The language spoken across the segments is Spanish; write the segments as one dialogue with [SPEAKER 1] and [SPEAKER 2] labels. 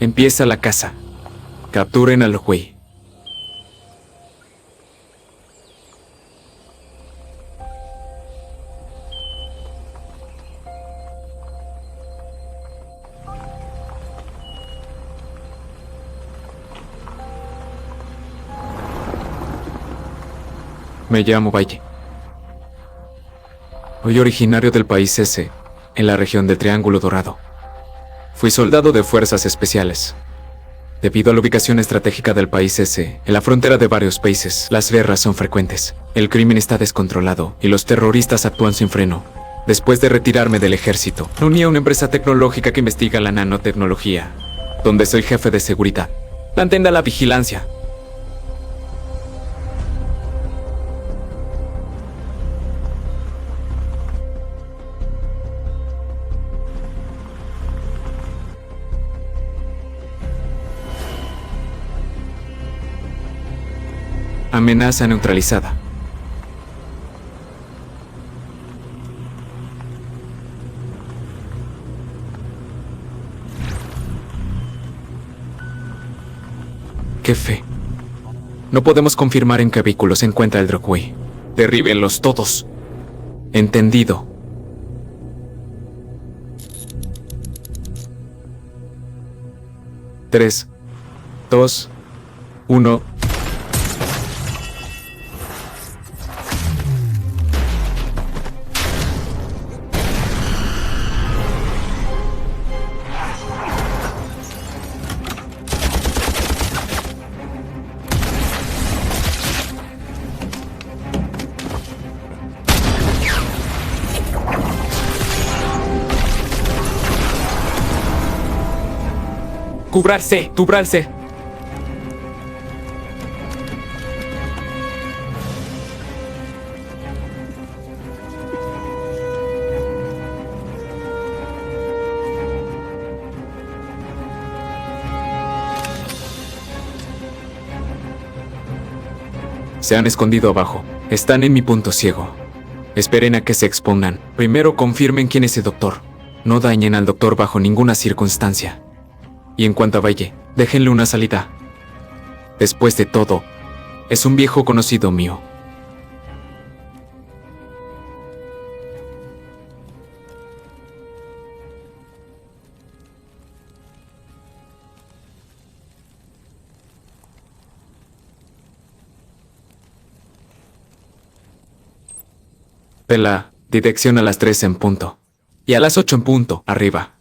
[SPEAKER 1] Empieza la caza. Capturen al Hui. Me llamo Valle. Soy originario del país S, en la región del Triángulo Dorado. Fui soldado de fuerzas especiales. Debido a la ubicación estratégica del país S, en la frontera de varios países, las guerras son frecuentes. El crimen está descontrolado y los terroristas actúan sin freno. Después de retirarme del ejército, me uní a una empresa tecnológica que investiga la nanotecnología, donde soy jefe de seguridad. Mantén la vigilancia. Amenaza neutralizada. Jefe, no podemos confirmar en qué vehículo se encuentra el Drogway. Derríbenlos todos. Entendido. Tres, dos, uno. ¡Cúbranse! Se han escondido abajo. Están en mi punto ciego. Esperen a que se expongan. Primero confirmen quién es el doctor. No dañen al doctor bajo ninguna circunstancia. Y en cuanto a Valle, déjenle una salida. Después de todo, es un viejo conocido mío. Pela, dirección a las 3 en punto. Y a las 8 en punto, arriba.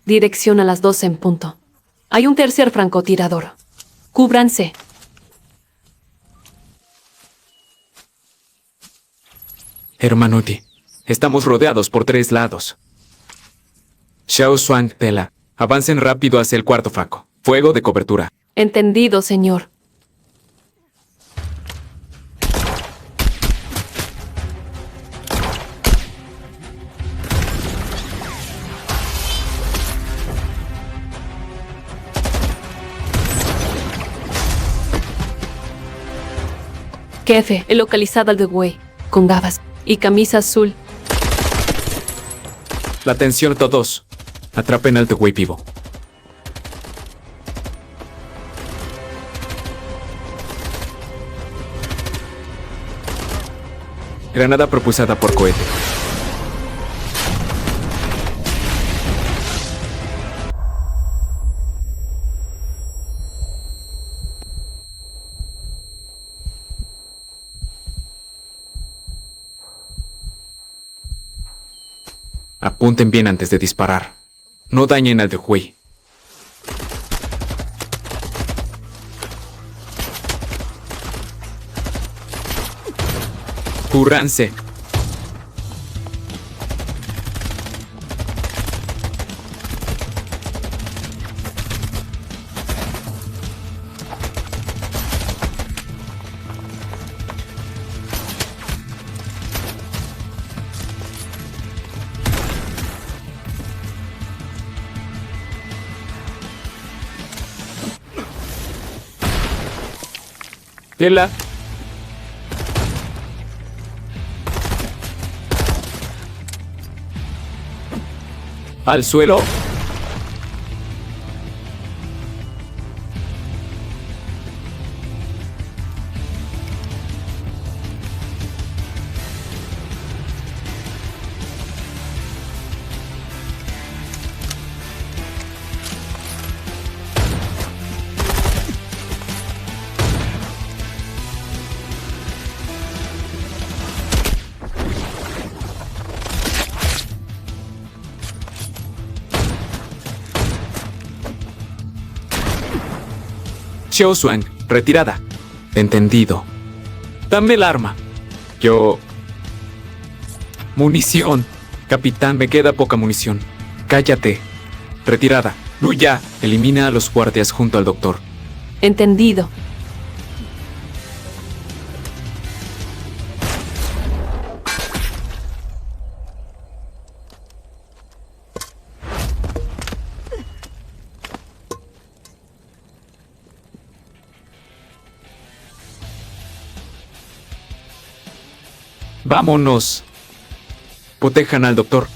[SPEAKER 2] Dirección a las 12 en punto. Hay un tercer francotirador. Cúbranse.
[SPEAKER 1] Hermanote, estamos rodeados por 3 lados. Xiao Xuan, Pela, avancen rápido hacia el cuarto franco. Fuego de cobertura.
[SPEAKER 2] Entendido, señor. Jefe, he localizado al Drogway, con gafas y camisa azul.
[SPEAKER 1] La atención todos. Atrapen al Drogway vivo. Granada propulsada por cohete. Apunten bien antes de disparar. No dañen al Drogway. Cúbranse. Tela. Al suelo. Xiao Xuan, retirada. Entendido. Dame el arma. Yo... Munición. Capitán, me queda poca munición. Cállate. Retirada. Luya. Elimina a los guardias junto al doctor.
[SPEAKER 2] Entendido.
[SPEAKER 1] Vámonos. Protejan al doctor.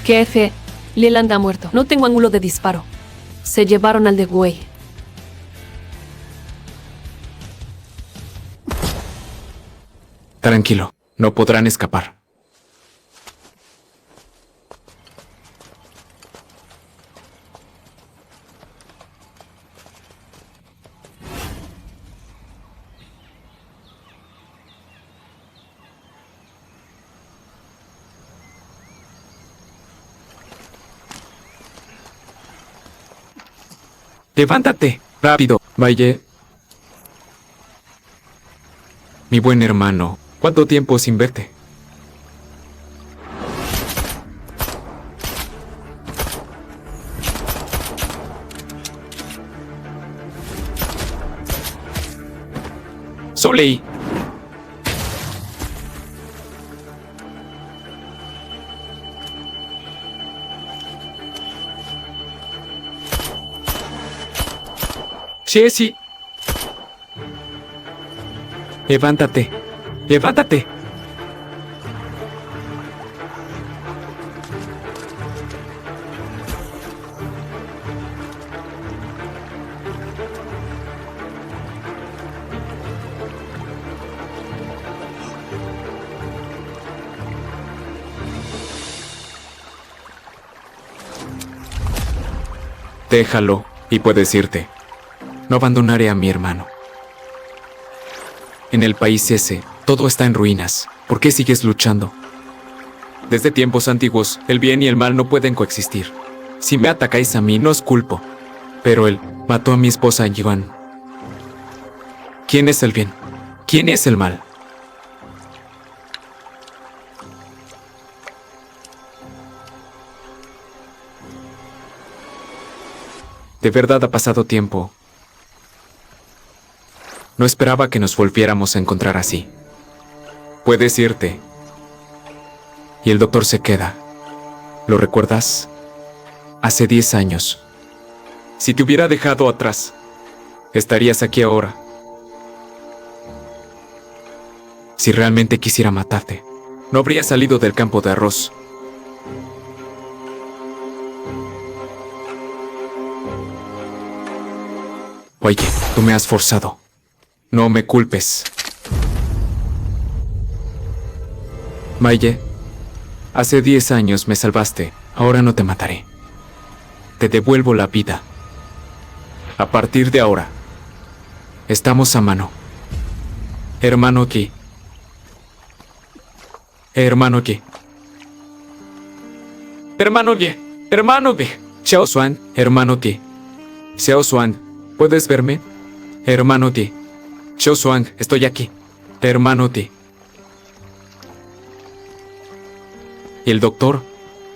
[SPEAKER 2] Jefe, Leland ha muerto. No tengo ángulo de disparo. Se llevaron al de Wei.
[SPEAKER 1] Tranquilo, no podrán escapar. Levántate, rápido, Valle. Mi buen hermano, ¿cuánto tiempo sin verte? Soleil. Jessie. Levántate. Levántate. Déjalo y puedes irte. No abandonaré a mi hermano. En el país ese, todo está en ruinas. ¿Por qué sigues luchando? Desde tiempos antiguos, el bien y el mal no pueden coexistir. Si me atacáis a mí, no os culpo. Pero él mató a mi esposa Yuan. ¿Quién es el bien? ¿Quién es el mal? De verdad ha pasado tiempo. No esperaba que nos volviéramos a encontrar así. Puedes irte. Y el doctor se queda. ¿Lo recuerdas? Hace 10 años. Si te hubiera dejado atrás, estarías aquí ahora. Si realmente quisiera matarte, no habría salido del campo de arroz. Oye, tú me has forzado. No me culpes. Maye, hace 10 años me salvaste. Ahora no te mataré. Te devuelvo la vida. A partir de ahora, estamos a mano. Hermano Ki. Hermano Ye. Hermano Ye. Hermano Ye. Xiao Xuan. Hermano Ye. Xiao Xuan. ¿Puedes verme? Hermano Ye. Xiao Xuan. Estoy aquí. Hermano Ye. ¿Y el doctor?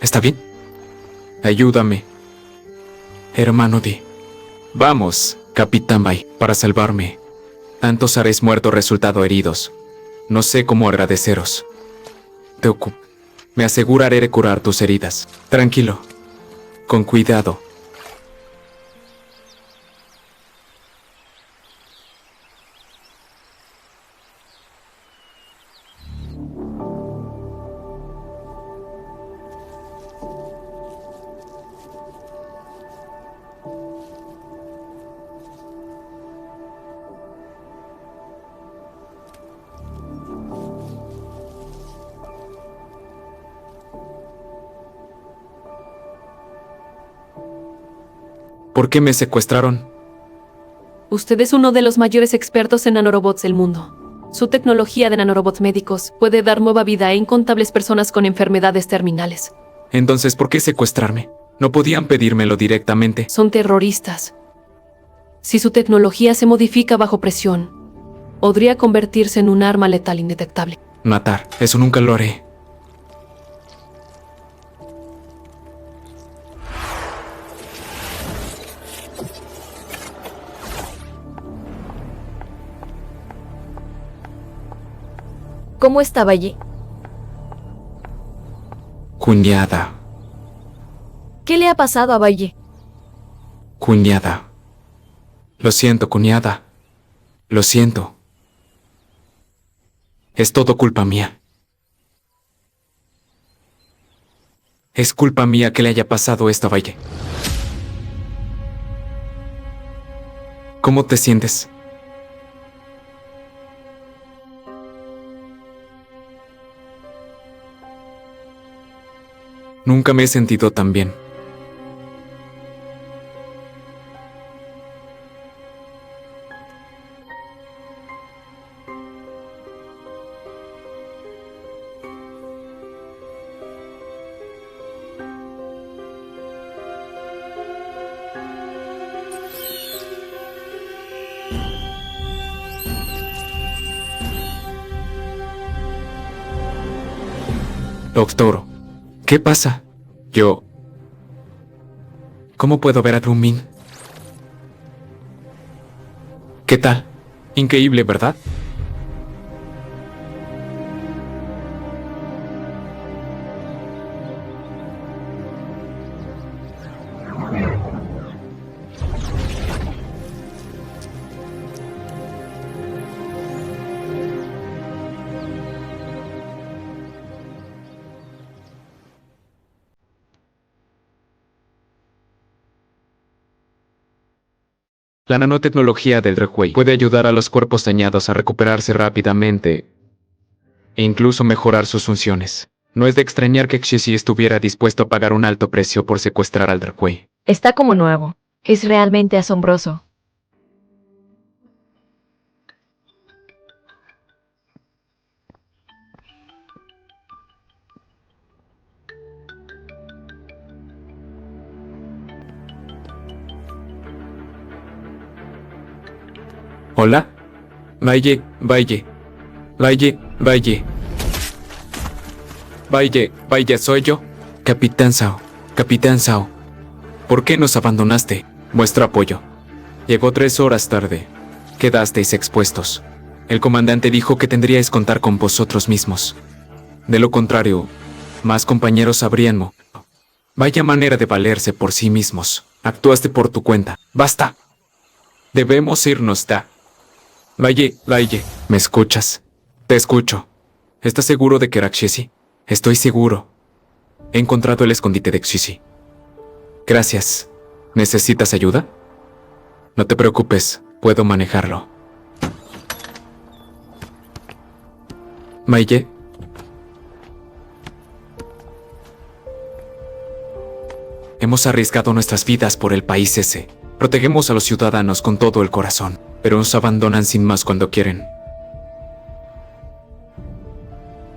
[SPEAKER 1] ¿Está bien? Ayúdame. Hermano Ye. Vamos, Capitán Bai, para salvarme. Tantos habéis muerto resultado heridos. No sé cómo agradeceros. Me aseguraré de curar tus heridas. Tranquilo. Con cuidado. ¿Por qué me secuestraron?
[SPEAKER 2] Usted es uno de los mayores expertos en nanorobots del mundo. Su tecnología de nanorobots médicos puede dar nueva vida a incontables personas con enfermedades terminales.
[SPEAKER 1] Entonces, ¿por qué secuestrarme? No podían pedírmelo directamente.
[SPEAKER 2] Son terroristas. Si su tecnología se modifica bajo presión, podría convertirse en un arma letal indetectable.
[SPEAKER 1] Matar, eso nunca lo haré.
[SPEAKER 3] ¿Cómo estaba allí?
[SPEAKER 1] Cuñada.
[SPEAKER 3] ¿Qué le ha pasado a Valle?
[SPEAKER 1] Cuñada. Lo siento, cuñada. Lo siento. Es todo culpa mía. Es culpa mía que le haya pasado esto a Valle. ¿Cómo te sientes? Nunca me he sentido tan bien. Doctor, ¿qué pasa? ¿Cómo puedo ver a Drumin? ¿Qué tal? Increíble, ¿verdad? La nanotecnología del Requei puede ayudar a los cuerpos dañados a recuperarse rápidamente e incluso mejorar sus funciones. No es de extrañar que Xixi estuviera dispuesto a pagar un alto precio por secuestrar al Requei.
[SPEAKER 3] Está como nuevo. Es realmente asombroso.
[SPEAKER 1] ¿Hola? Valle. Valle, soy yo. Capitán Sao. ¿Por qué nos abandonaste? Vuestro apoyo. Llegó 3 horas tarde. Quedasteis expuestos. El comandante dijo que tendríais que contar con vosotros mismos. De lo contrario, más compañeros habrían muerto. Vaya manera de valerse por sí mismos. Actuaste por tu cuenta. ¡Basta! Debemos irnos, Da. Valle, ¿me escuchas? Te escucho. ¿Estás seguro de que era Xixi? Estoy seguro. He encontrado el escondite de Xixi. Gracias. ¿Necesitas ayuda? No te preocupes, puedo manejarlo. Valle. Hemos arriesgado nuestras vidas por el país ese. Protegemos a los ciudadanos con todo el corazón, pero nos abandonan sin más cuando quieren.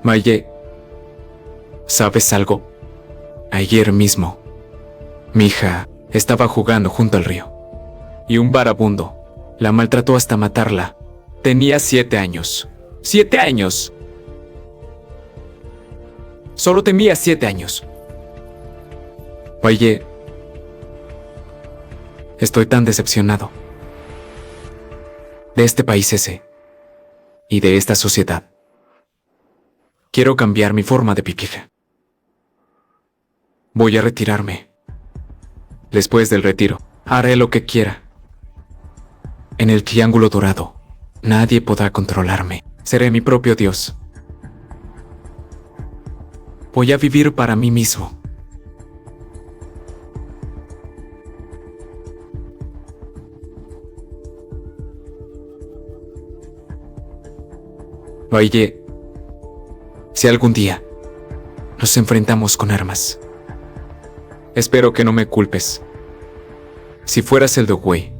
[SPEAKER 1] Valle, ¿Sabes algo? Ayer mismo, mi hija estaba jugando junto al río y un vagabundo la maltrató hasta matarla. Tenía 7 años. ¡7 años! Solo tenía 7 años. Oye, estoy tan decepcionado de este país ese y de esta sociedad. Quiero cambiar mi forma de vivir. Voy a retirarme. Después del retiro, haré lo que quiera. En el Triángulo Dorado, nadie podrá controlarme. Seré mi propio Dios. Voy a vivir para mí mismo. Oye, si algún día nos enfrentamos con armas, espero que no me culpes. Si fueras el Dogwei,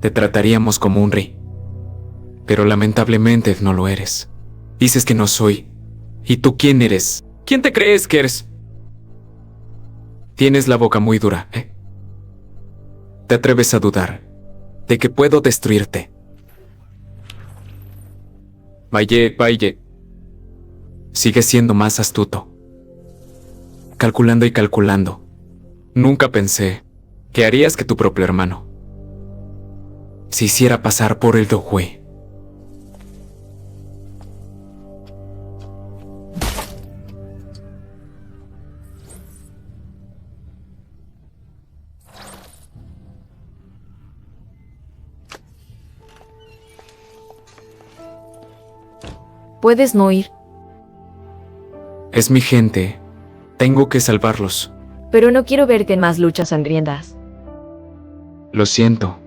[SPEAKER 1] te trataríamos como un rey. Pero lamentablemente no lo eres. Dices que no soy. ¿Y tú quién eres? ¿Quién te crees que eres? Tienes la boca muy dura, ¿eh? ¿Te atreves a dudar de que puedo destruirte? Valle. Sigue siendo más astuto. Calculando y calculando. Nunca pensé que harías que tu propio hermano se hiciera pasar por el Dogwei.
[SPEAKER 3] Puedes no ir,
[SPEAKER 1] Es mi gente. Tengo que salvarlos.
[SPEAKER 3] pero no quiero verte en más luchas sangrientas.
[SPEAKER 1] Lo siento.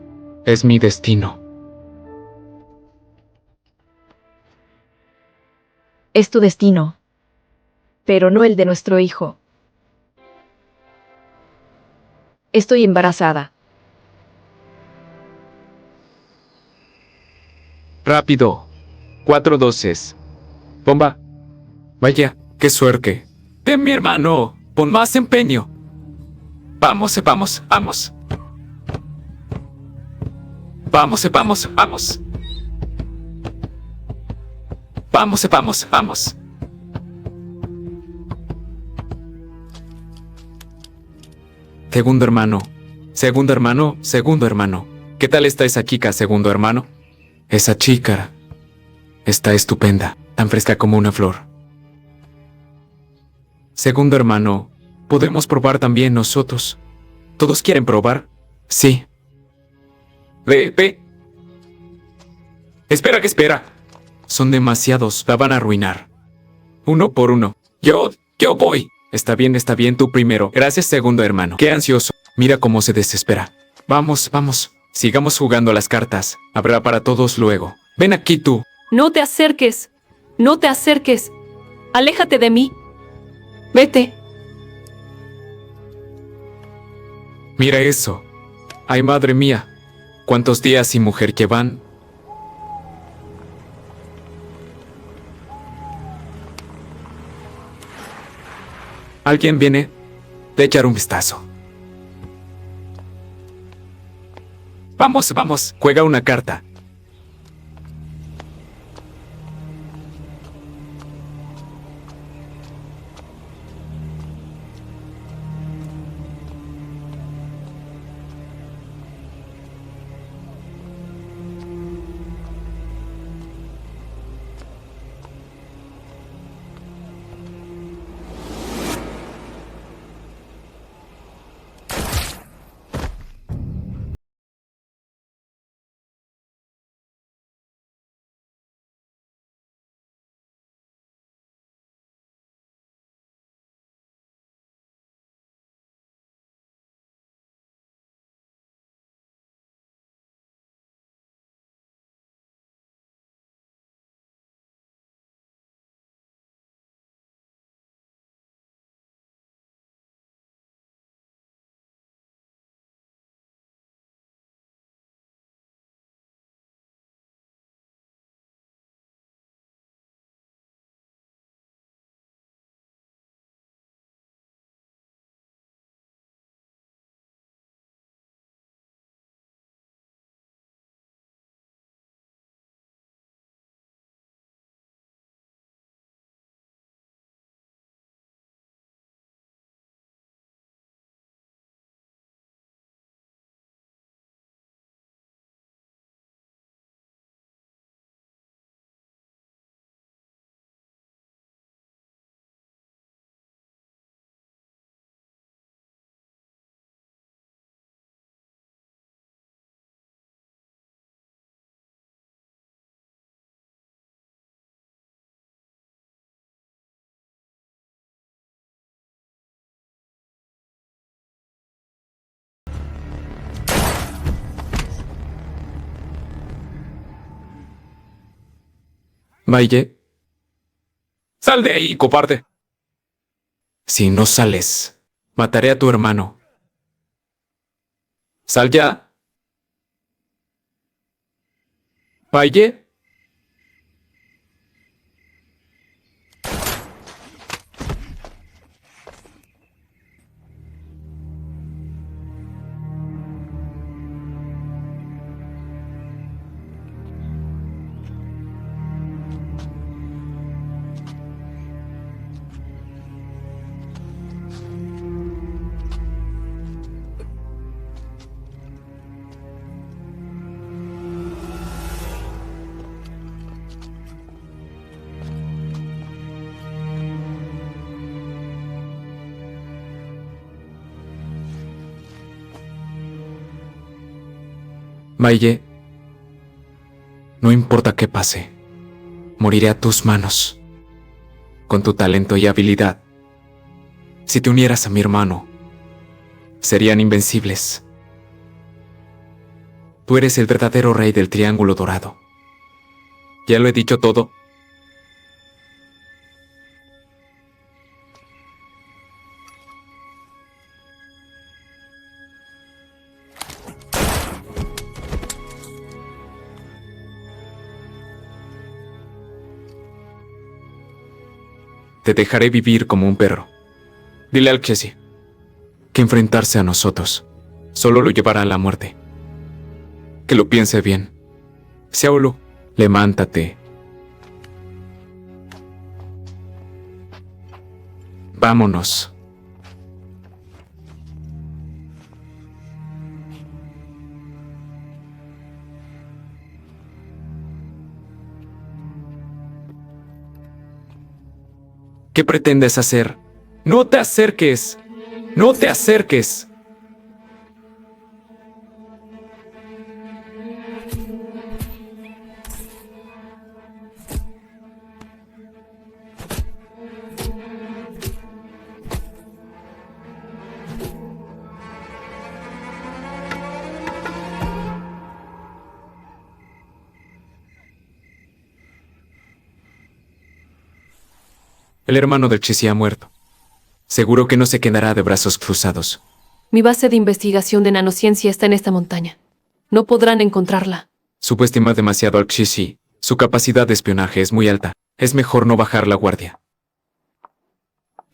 [SPEAKER 1] Es mi destino.
[SPEAKER 3] Es tu destino, pero no el de nuestro hijo. Estoy embarazada.
[SPEAKER 1] Rápido. 4 dosis. Bomba. Vaya, qué suerte. Ven, mi hermano. Pon más empeño. Vamos. Vamos. Vamos. Segundo hermano. ¿Qué tal está esa chica, segundo hermano? Esa chica está estupenda, tan fresca como una flor. Segundo hermano, ¿podemos probar también nosotros? ¿Todos quieren probar? Sí. Ve. Espera. Son demasiados, la van a arruinar. Uno por uno. Yo voy. Está bien, tú primero. Gracias, segundo hermano. Qué ansioso. Mira cómo se desespera. Vamos. Sigamos jugando a las cartas. Habrá para todos luego. Ven aquí tú.
[SPEAKER 2] No te acerques. Aléjate de mí. Vete.
[SPEAKER 1] Mira eso. Ay, madre mía. ¿Cuántos días sin mujer llevan? ¿Alguien viene de echar un vistazo? Vamos. Juega una carta. Maye. ¡Sal de ahí, cobarde! Si no sales, mataré a tu hermano. ¡Sal ya! Maye. Maye, no importa qué pase, moriré a tus manos, con tu talento y habilidad. Si te unieras a mi hermano, serían invencibles. Tú eres el verdadero rey del Triángulo Dorado. ¿Ya lo he dicho todo? Te dejaré vivir como un perro. Dile al Chesi que enfrentarse a nosotros solo lo llevará a la muerte. Que lo piense bien. Xiaolu, levántate. Vámonos. ¿Qué pretendes hacer? ¡No te acerques! ¡No te acerques! El hermano del Chisi ha muerto. Seguro que no se quedará de brazos cruzados.
[SPEAKER 2] Mi base de investigación de nanociencia está en esta montaña. No podrán encontrarla.
[SPEAKER 1] Subestima demasiado al Chisi. Su capacidad de espionaje es muy alta. Es mejor no bajar la guardia.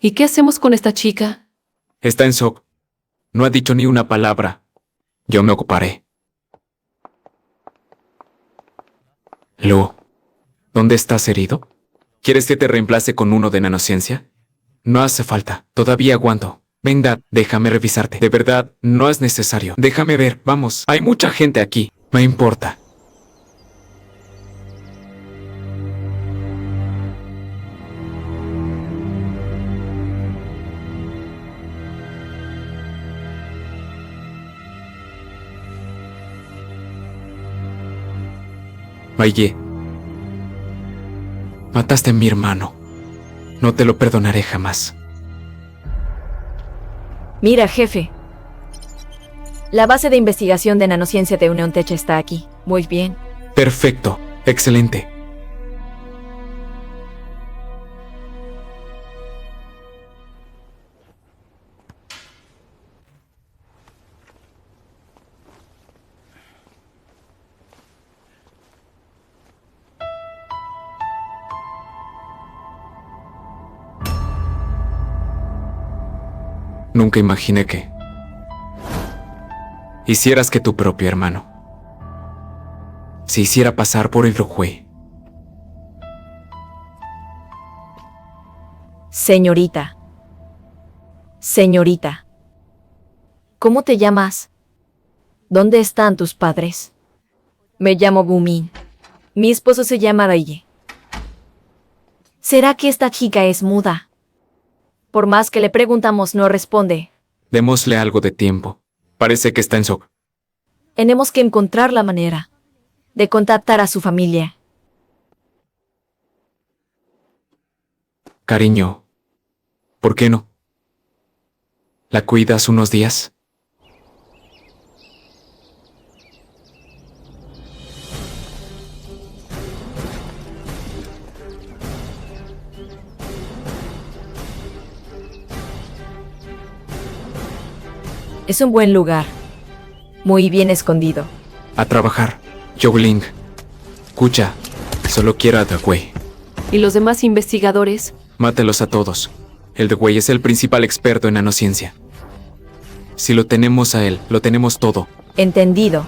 [SPEAKER 2] ¿Y qué hacemos con esta chica?
[SPEAKER 1] Está en shock. No ha dicho ni una palabra. Yo me ocuparé. Lu, ¿dónde estás herido? ¿Quieres que te reemplace con uno de nanociencia? No hace falta. Todavía aguanto. Venga, déjame revisarte. De verdad, no es necesario. Déjame ver. Vamos. Hay mucha gente aquí. Me importa. Maye, mataste a mi hermano. No te lo perdonaré jamás.
[SPEAKER 3] Mira, jefe. La base de investigación de nanociencia de UnionTech está aquí. Muy bien.
[SPEAKER 1] Perfecto. Excelente. Nunca imaginé que hicieras que tu propio hermano se hiciera pasar por el Brujue.
[SPEAKER 3] Señorita. Señorita. ¿Cómo te llamas? ¿Dónde están tus padres? Me llamo Bumin. Mi esposo se llama Raye. ¿Será que esta chica es muda? Por más que le preguntamos, no responde.
[SPEAKER 1] Démosle algo de tiempo. Parece que está en shock.
[SPEAKER 3] Tenemos que encontrar la manera de contactar a su familia.
[SPEAKER 1] Cariño, ¿por qué no? ¿La cuidas unos días?
[SPEAKER 3] Es un buen lugar. Muy bien escondido.
[SPEAKER 1] A trabajar. Yogling. Escucha. Solo quiero a The Wei.
[SPEAKER 2] ¿Y los demás investigadores?
[SPEAKER 1] Mátelos a todos. El The Wei es el principal experto en nanociencia. Si lo tenemos a él, lo tenemos todo.
[SPEAKER 3] Entendido.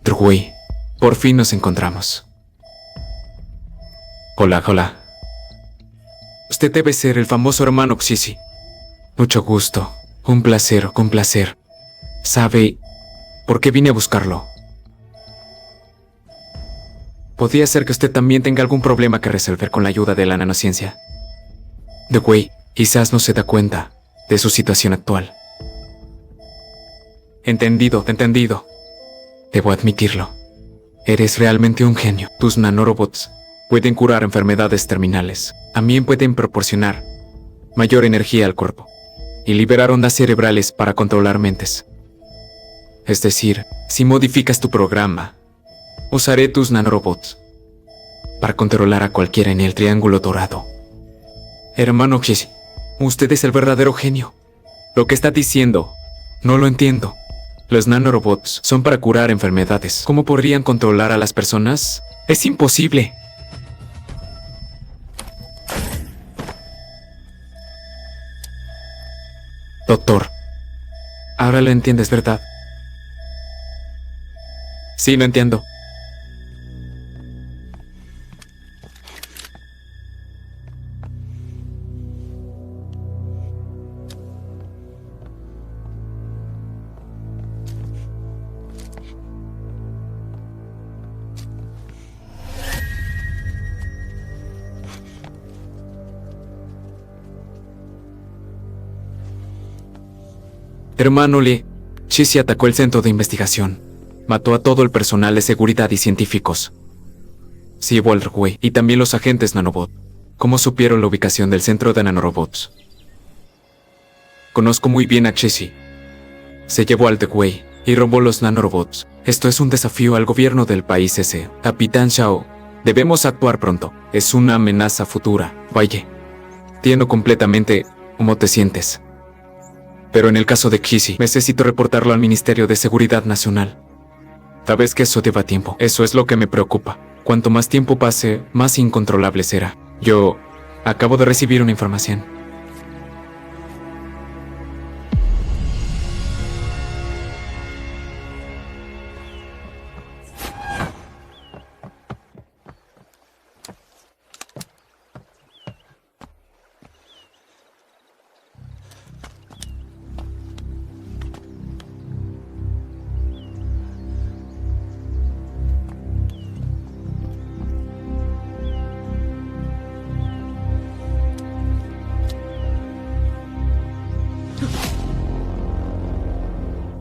[SPEAKER 1] The Wei. Por fin nos encontramos. Hola, hola. Usted debe ser el famoso hermano Xisi. Mucho gusto. Un placer, un placer. ¿Sabe por qué vine a buscarlo? Podría ser que usted también tenga algún problema que resolver con la ayuda de la nanociencia. The Wei quizás no se da cuenta de su situación actual. Entendido, entendido. Debo admitirlo. Eres realmente un genio. Tus nanorobots pueden curar enfermedades terminales. También pueden proporcionar mayor energía al cuerpo y liberar ondas cerebrales para controlar mentes. Es decir, si modificas tu programa, usaré tus nanorobots para controlar a cualquiera en el Triángulo Dorado. Hermano Xisi, usted es el verdadero genio. Lo que está diciendo, no lo entiendo. Los nanorobots son para curar enfermedades. ¿Cómo podrían controlar a las personas? Es imposible. Doctor, ahora lo entiendes, ¿verdad? Sí, lo entiendo. Hermano Lee, Xisi atacó el centro de investigación. Mató a todo el personal de seguridad y científicos. Se llevó al The Wei y también los agentes nanobot. ¿Cómo supieron la ubicación del centro de nanorobots? Conozco muy bien a Xisi. Se llevó al The Wei y robó los nanorobots. Esto es un desafío al gobierno del país ese. Capitán Shao, debemos actuar pronto. Es una amenaza futura. Vaya, entiendo completamente cómo te sientes. Pero en el caso de Xisi, necesito reportarlo al Ministerio de Seguridad Nacional. Tal vez que eso lleva tiempo. Eso es lo que me preocupa. Cuanto más tiempo pase, más incontrolable será. Yo acabo de recibir una información.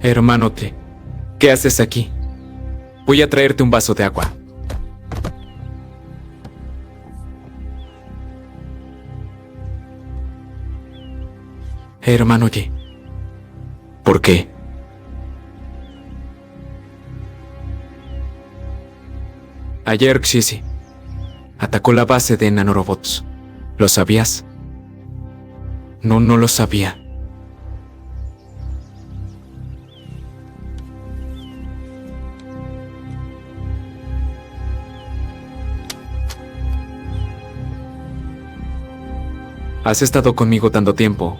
[SPEAKER 1] Hermanote, ¿qué haces aquí? Voy a traerte un vaso de agua. Hermanote, ¿por qué? Ayer Xisi atacó la base de nanorobots. ¿Lo sabías? No, no lo sabía. Has estado conmigo tanto tiempo.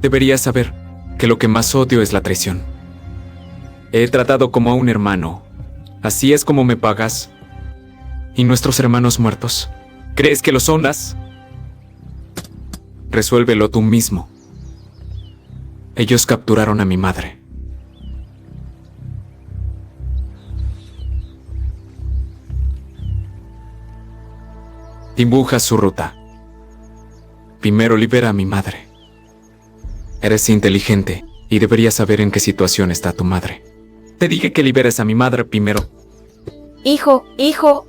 [SPEAKER 1] Deberías saber que lo que más odio es la traición. He tratado como a un hermano. ¿Así es como me pagas? ¿Y nuestros hermanos muertos? ¿Crees que los honras? Resuélvelo tú mismo. Ellos capturaron a mi madre. Dibuja su ruta. Primero libera a mi madre. Eres inteligente y deberías saber en qué situación está tu madre. Te dije que liberes a mi madre primero.
[SPEAKER 3] Hijo, hijo.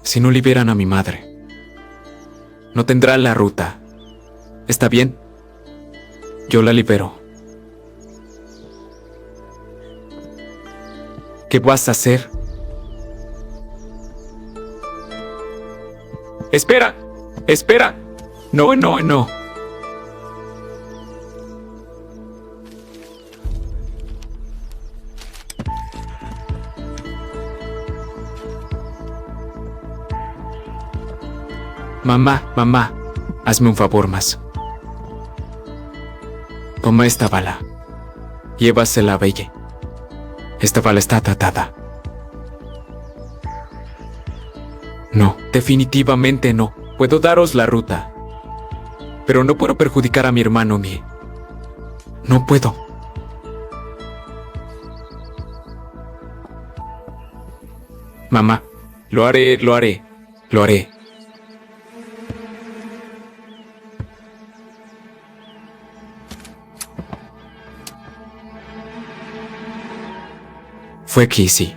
[SPEAKER 1] Si no liberan a mi madre, no tendrá la ruta. ¿Está bien? Yo la libero. ¿Qué vas a hacer? ¡Espera! ¡Espera! No, no, no. Mamá, hazme un favor más. Toma esta bala. Llévasela a Belle. Esta bala está tratada. No, definitivamente no. Puedo daros la ruta, pero no puedo perjudicar a mi hermano Mie. No puedo. Mamá, lo haré. Fue Xisi.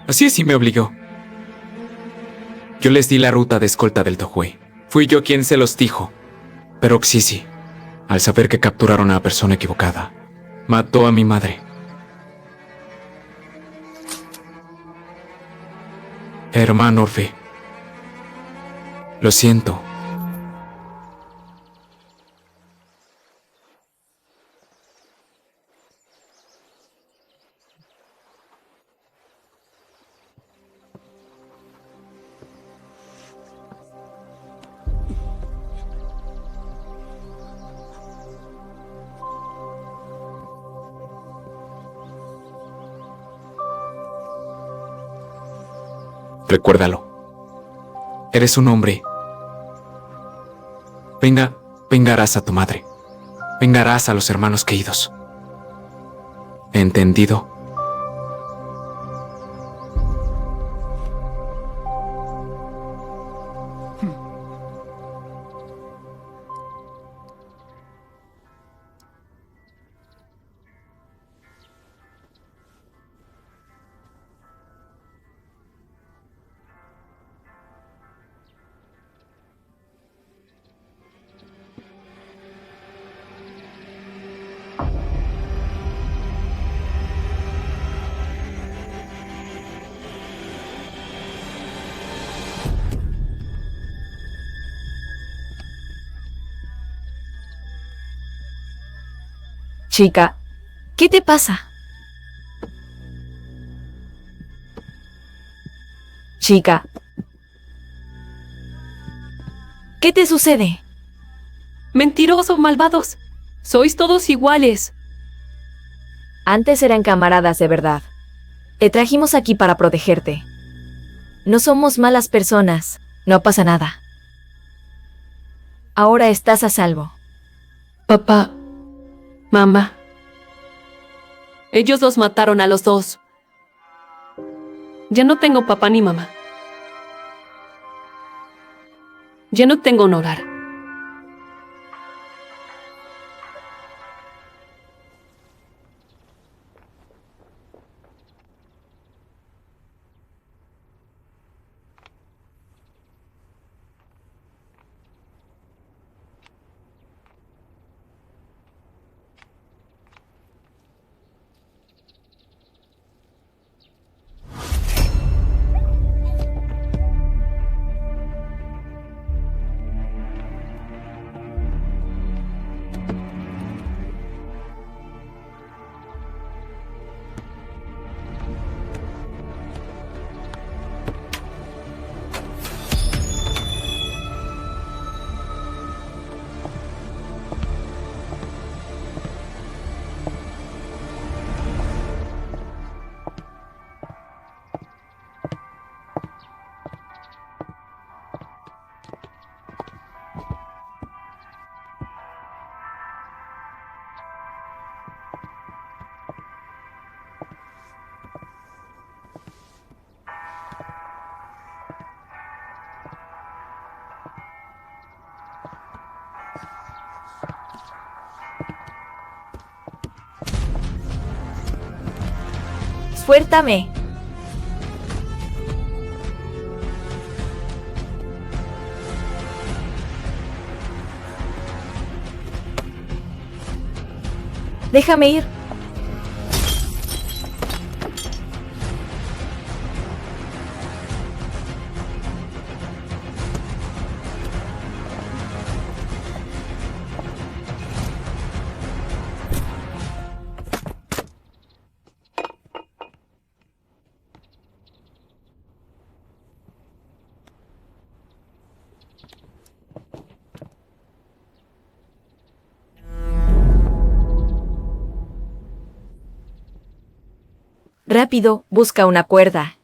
[SPEAKER 1] Así sí me obligó. Yo les di la ruta de escolta del Tohui. Fui yo quien se los dijo. Pero Xisi, al saber que capturaron a la persona equivocada, mató a mi madre. Hermano Orfe, lo siento. Recuérdalo. Eres un hombre. Vengarás a tu madre. Vengarás a los hermanos caídos. ¿Entendido?
[SPEAKER 3] Chica, ¿qué te pasa? Chica, ¿qué te sucede?
[SPEAKER 2] Mentirosos, malvados. Sois todos iguales.
[SPEAKER 3] Antes eran camaradas de verdad. Te trajimos aquí para protegerte. No somos malas personas. No pasa nada. Ahora estás a salvo.
[SPEAKER 2] Papá, mamá. Ellos los mataron a los dos. Ya no tengo papá ni mamá. Ya no tengo un hogar.
[SPEAKER 3] Suéltame. Déjame ir. Rápido, busca una cuerda.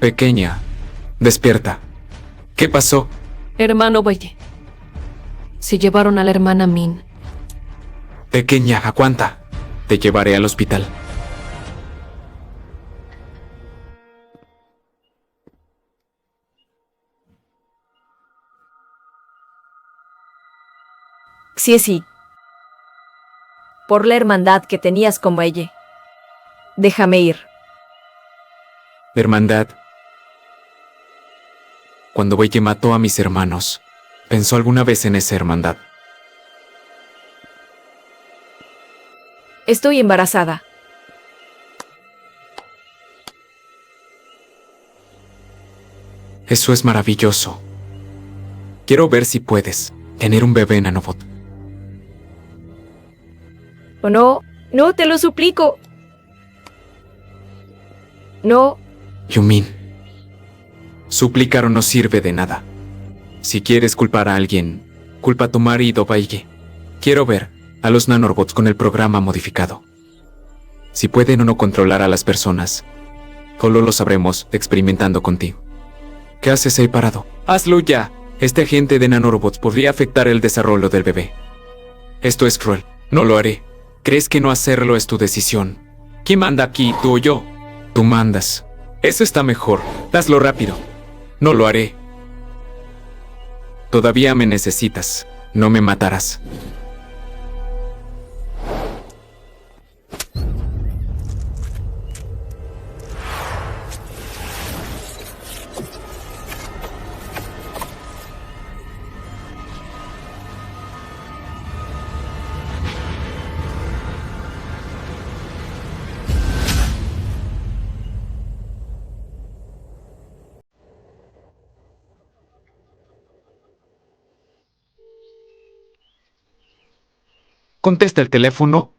[SPEAKER 1] Pequeña, despierta. ¿Qué pasó?
[SPEAKER 2] Hermano Baye. Se llevaron a la hermana Min.
[SPEAKER 1] Pequeña, aguanta. Te llevaré al hospital.
[SPEAKER 3] Sí. Por la hermandad que tenías con ella. Déjame ir.
[SPEAKER 1] Hermandad. Cuando Wei mató a mis hermanos, ¿pensó alguna vez en esa hermandad?
[SPEAKER 3] Estoy embarazada.
[SPEAKER 1] Eso es maravilloso. Quiero ver si puedes tener un bebé en Nanobot.
[SPEAKER 3] ¿O no? No, te lo suplico. No.
[SPEAKER 1] Yumin. Suplicar no sirve de nada. Si quieres culpar a alguien, culpa a tu marido, Baige. Quiero ver a los nanorobots con el programa modificado. Si pueden o no controlar a las personas, solo lo sabremos experimentando contigo. ¿Qué haces ahí parado? ¡Hazlo ya! Este agente de nanorobots podría afectar el desarrollo del bebé. Esto es cruel. No lo haré. ¿Crees que no hacerlo es tu decisión? ¿Quién manda aquí, tú o yo? Tú mandas. Eso está mejor. Hazlo rápido. No lo haré. Todavía me necesitas. No me matarás. Contesta el teléfono.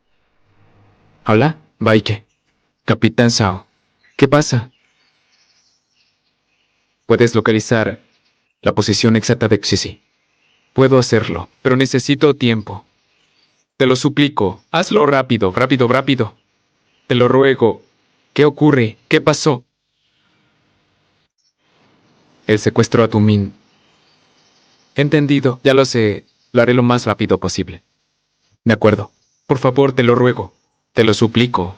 [SPEAKER 1] Hola, Baike. Capitán Sao. ¿Qué pasa? ¿Puedes localizar la posición exacta de Xisi? Puedo hacerlo, pero necesito tiempo. Te lo suplico. Hazlo rápido, rápido, rápido. Te lo ruego. ¿Qué ocurre? ¿Qué pasó? El secuestro a Tumin. Entendido. Ya lo sé. Lo haré lo más rápido posible. De acuerdo. Por favor, te lo ruego. Te lo suplico.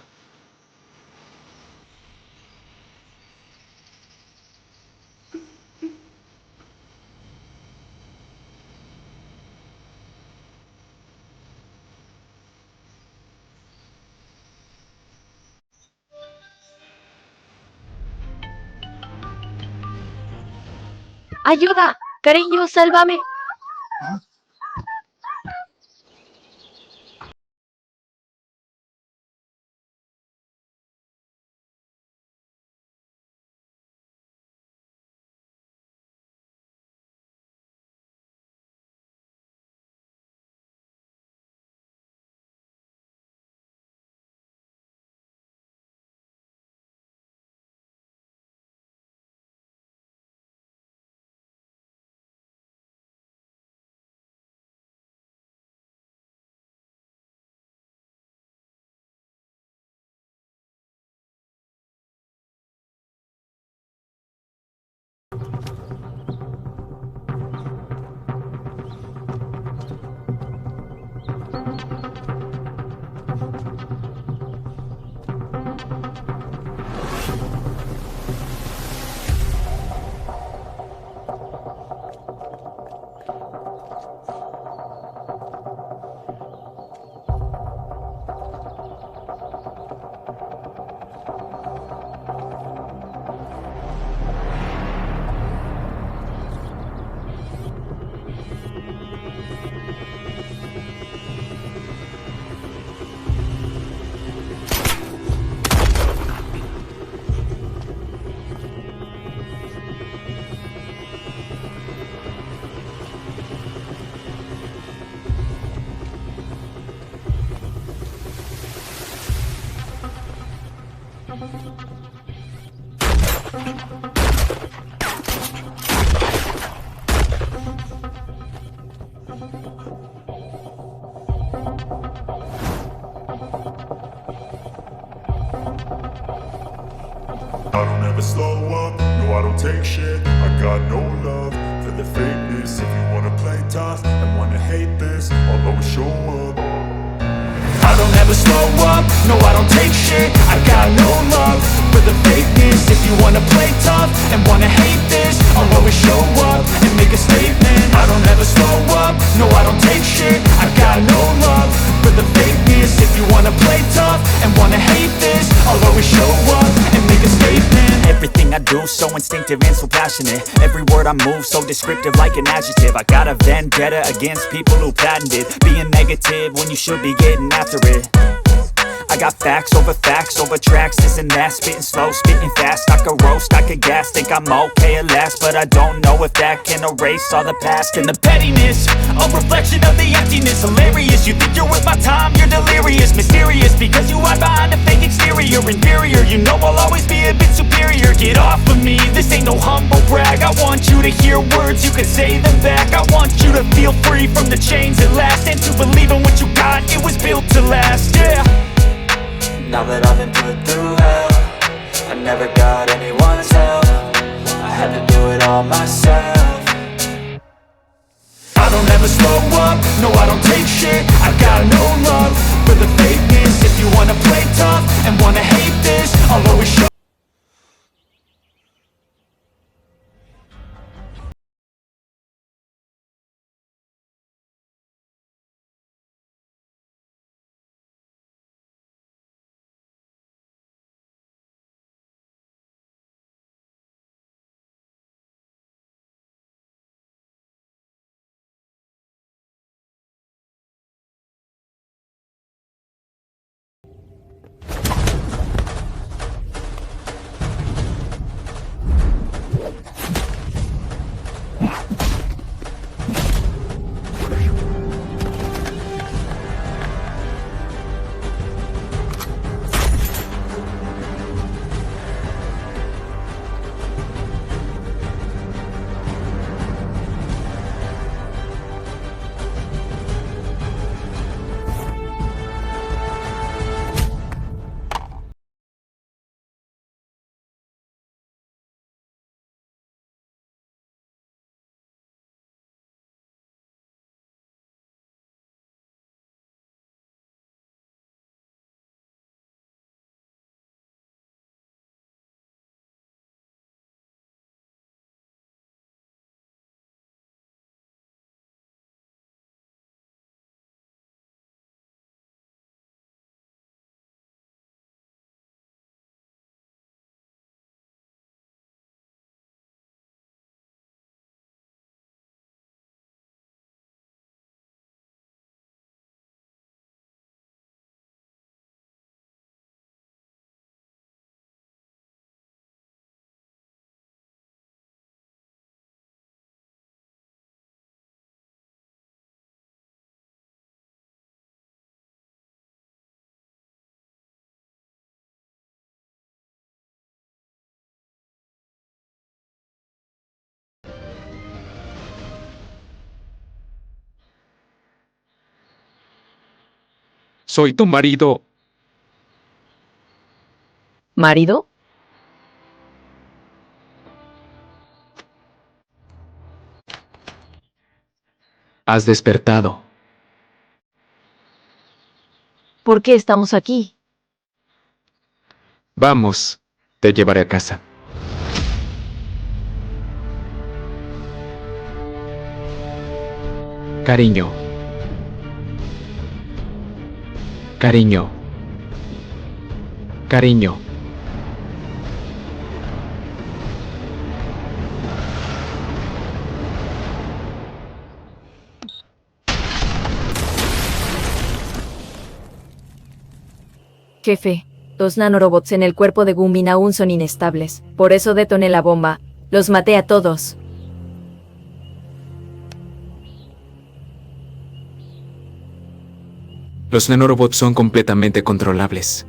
[SPEAKER 3] ¡Ayuda! Cariño, sálvame.
[SPEAKER 4] I don't ever slow up, no I don't take shit. I got no love for the fakeness. If you wanna play tough and wanna hate this, I'll always show up. I don't ever slow up, no I don't take shit. I got no love for the fakeness. If you wanna play tough and wanna hate this, I'll always show up and make a statement. I don't ever slow up, no I don't take shit. I got no love for the fakeness. If you wanna play tough and wanna hate this, I'll always show up and make a statement.
[SPEAKER 5] Everything I do so instinctive and so passionate. Every word I move so descriptive like an adjective. I got a vendetta against people who patented being negative when you should be getting after it. I got facts over tracks, this and that. Spitting slow, spitting fast. I could roast, I could gas. Think I'm okay at last, but I don't know if that can erase all the past. And the pettiness, a reflection of the emptiness. Hilarious, you think you're worth my time, you're delirious. Mysterious, because you hide behind a fake exterior. Inferior, you know I'll always be a bit superior. Get off of me, this ain't no humble brag. I want you to hear words, you can say them back. I want you to feel free from the chains at last, and to believe in what you got, it was built to last, yeah.
[SPEAKER 6] Now that I've been put through hell, I never got anyone's help. I had to do it all myself.
[SPEAKER 4] I don't ever slow up, no I don't take shit. I got no love for the fakeness. If you wanna play tough and wanna hate this, I'll always show.
[SPEAKER 1] Soy tu marido.
[SPEAKER 3] ¿Marido?
[SPEAKER 1] Has despertado.
[SPEAKER 3] ¿Por qué estamos aquí?
[SPEAKER 1] Vamos, te llevaré a casa. Cariño. Cariño. Cariño.
[SPEAKER 3] Jefe, los nanorobots en el cuerpo de Gumbin aún son inestables. Por eso detoné la bomba. Los maté a todos.
[SPEAKER 1] Los nanorobots son completamente controlables.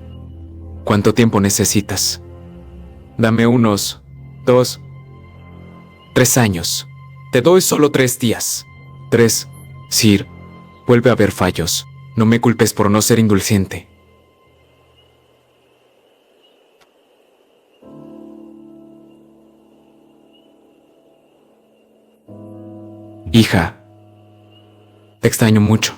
[SPEAKER 1] ¿Cuánto tiempo necesitas? Dame unos 2, 3 años. Te doy solo 3 días. 3, Sir, vuelve a haber fallos. No me culpes por no ser indulgente. Hija, te extraño mucho.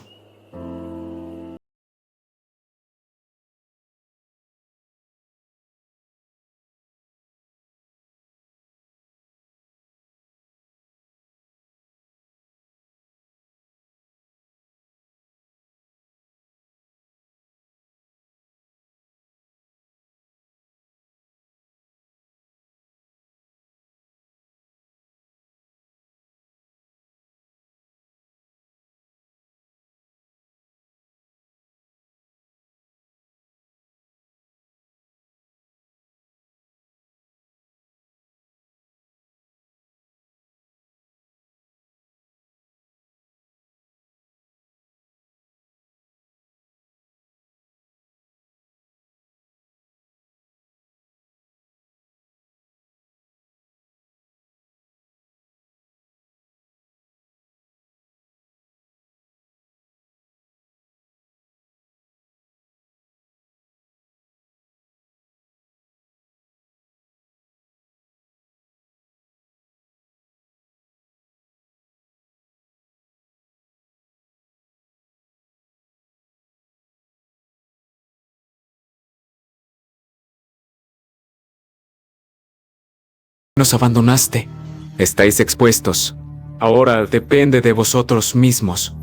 [SPEAKER 1] Nos abandonaste. Estáis expuestos. Ahora depende de vosotros mismos.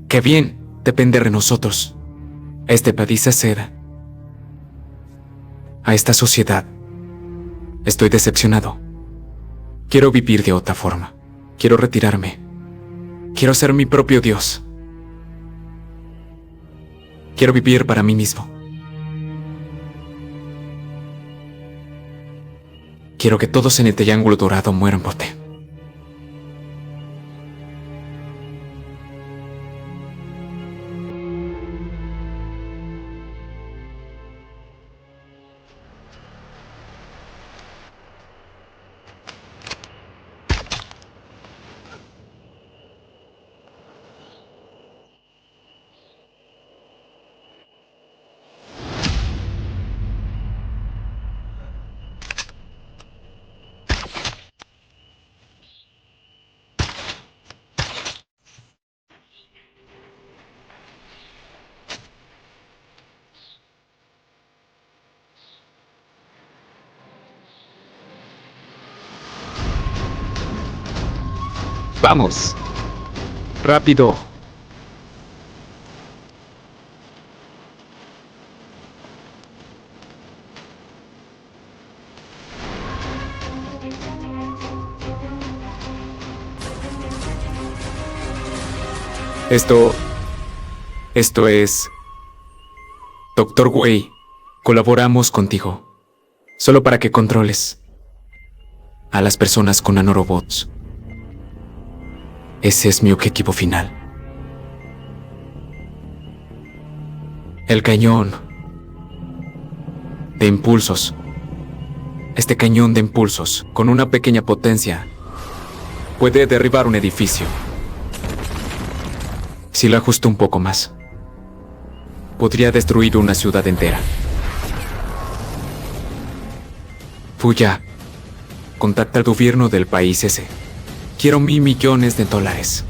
[SPEAKER 1] ¡Qué bien! Depende de nosotros. Este país hacer a esta sociedad. Estoy decepcionado. Quiero vivir de otra forma. Quiero retirarme. Quiero ser mi propio Dios. Quiero vivir para mí mismo. Quiero que todos en el Triángulo Dorado mueran por ti. ¡Vamos! ¡Rápido! Esto es... Dr. Wei, colaboramos contigo. Solo para que controles a las personas con nanorobots. Ese es mi objetivo final. El cañón de impulsos. Este cañón de impulsos, con una pequeña potencia, puede derribar un edificio. Si lo ajusto un poco más, podría destruir una ciudad entera. Fuya, contacta al gobierno del país ese. Quiero $1.000 millones.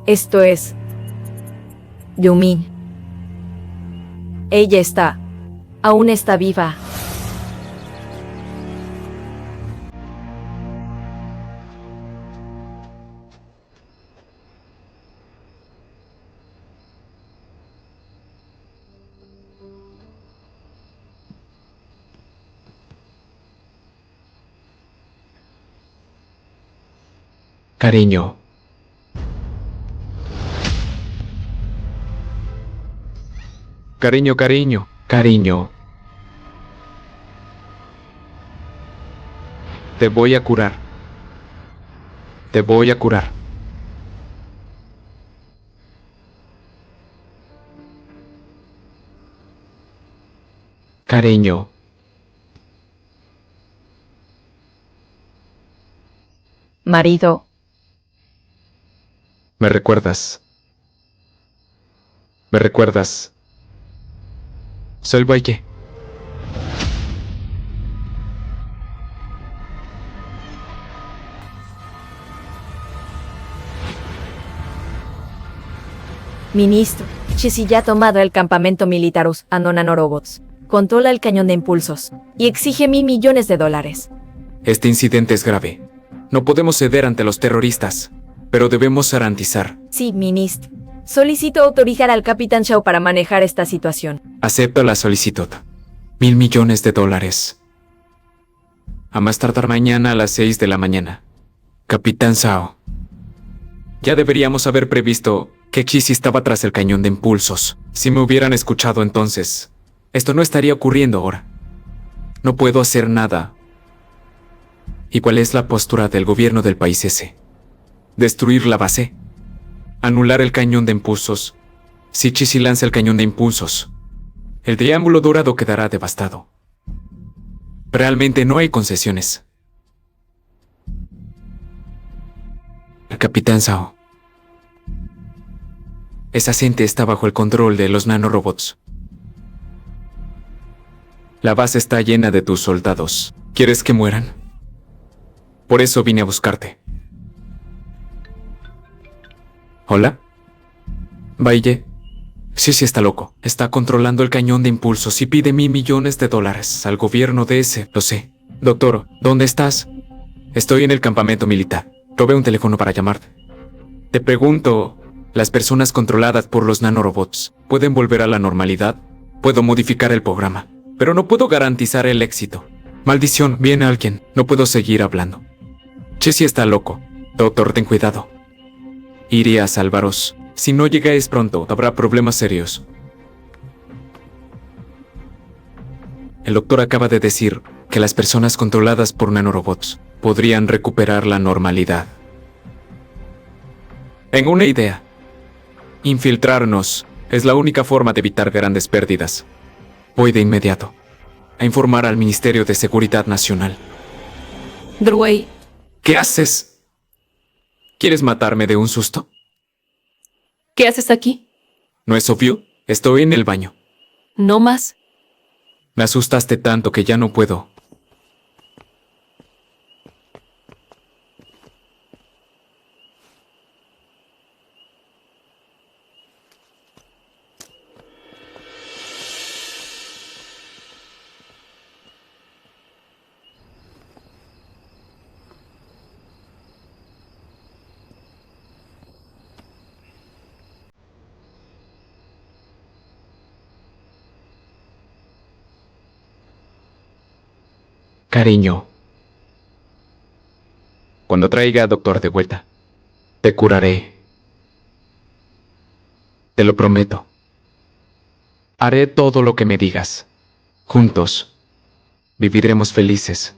[SPEAKER 3] Esto es Yumin. Ella aún está viva.
[SPEAKER 1] Cariño. Cariño. Te voy a curar. Cariño.
[SPEAKER 3] Marido,
[SPEAKER 1] ¿Me recuerdas? ¿Me recuerdas? Soy el Valle.
[SPEAKER 3] ministro, Chisi ya ha tomado el campamento militarus ando nanorobots. Controla el cañón de impulsos y exige $1.000.000.000.
[SPEAKER 1] Este incidente es grave. No podemos ceder ante los terroristas, pero debemos garantizar.
[SPEAKER 3] Sí, ministro. Solicito autorizar al Capitán Shaw para manejar esta situación.
[SPEAKER 1] Acepto la solicitud. $1.000.000.000. A más tardar mañana a las 6 de la mañana. Capitán Shao. Ya deberíamos haber previsto que Chisi estaba tras el cañón de impulsos. Si me hubieran escuchado entonces, esto no estaría ocurriendo ahora. No puedo hacer nada. ¿Y cuál es la postura del gobierno del país ese? Destruir la base. Anular el cañón de impulsos. Si Chisi lanza el cañón de impulsos, el triángulo dorado quedará devastado. Realmente no hay concesiones. El Capitán Shao. Esa gente está bajo el control de los nanorobots. La base está llena de tus soldados. ¿Quieres que mueran? Por eso vine a buscarte. ¿Hola? Valle. Sí, está loco. Está controlando el cañón de impulsos y pide $1.000.000.000 al gobierno de ese. Lo sé. Doctor, ¿dónde estás? Estoy en el campamento militar. Robé un teléfono para llamarte. Te pregunto, ¿las personas controladas por los nanorobots pueden volver a la normalidad? Puedo modificar el programa, pero no puedo garantizar el éxito. Maldición, viene alguien. No puedo seguir hablando. Chisi está loco. Doctor, ten cuidado. Iré a salvaros. Si no llegáis pronto, habrá problemas serios. El doctor acaba de decir que las personas controladas por nanorobots podrían recuperar la normalidad. Tengo una idea. Infiltrarnos es la única forma de evitar grandes pérdidas. Voy de inmediato a informar al Ministerio de Seguridad Nacional.
[SPEAKER 2] Druey,
[SPEAKER 1] ¿Qué haces? ¿Quieres matarme de un susto?
[SPEAKER 2] ¿qué haces aquí?
[SPEAKER 1] ¿No es obvio? Estoy en el baño.
[SPEAKER 2] No más.
[SPEAKER 1] Me asustaste tanto que ya no puedo. Cariño, cuando traiga a doctor de vuelta, te curaré. Te lo prometo. Haré todo lo que me digas. Juntos, viviremos felices.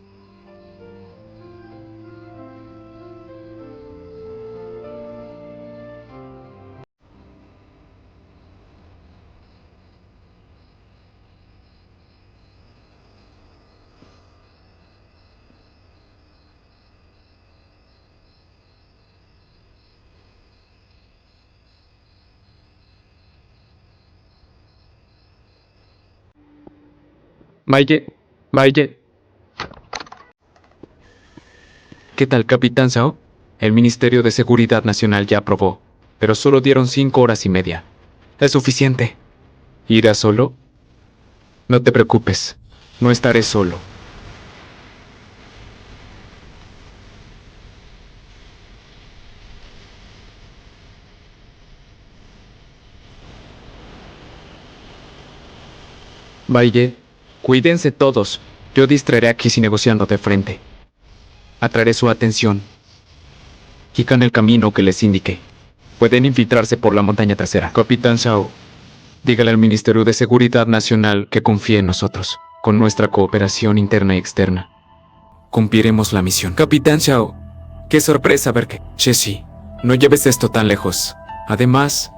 [SPEAKER 1] Valle. ¿Qué tal, Capitán Shao? El Ministerio de Seguridad Nacional ya aprobó, pero solo dieron 5 horas y media. Es suficiente. ¿Irás solo? No te preocupes, no estaré solo. Valle, cuídense todos. Yo distraeré a Kissy negociando de frente. Atraeré su atención. Sigan el camino que les indique. Pueden infiltrarse por la montaña trasera. Capitán Shao, dígale al Ministerio de Seguridad Nacional que confíe en nosotros, con nuestra cooperación interna y externa. Cumpliremos la misión. Capitán Shao, qué sorpresa ver que... Chesi, no lleves esto tan lejos. Además,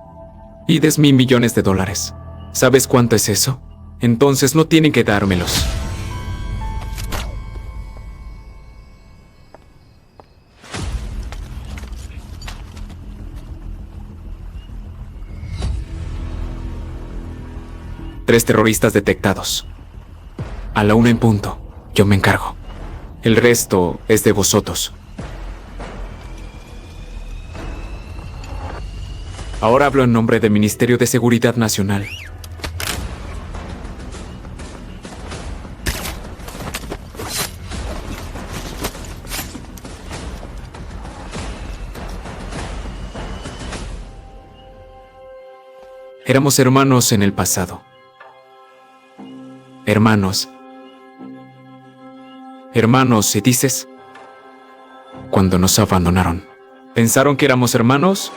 [SPEAKER 1] pides $1.000.000.000. ¿Sabes cuánto es eso? Entonces no tienen que dármelos. 3 terroristas detectados. A la 1 en punto. Yo me encargo. El resto es de vosotros. Ahora hablo en nombre del Ministerio de Seguridad Nacional. Éramos hermanos en el pasado. Hermanos. Hermanos, ¿sí dices? Cuando nos abandonaron. ¿Pensaron que éramos hermanos?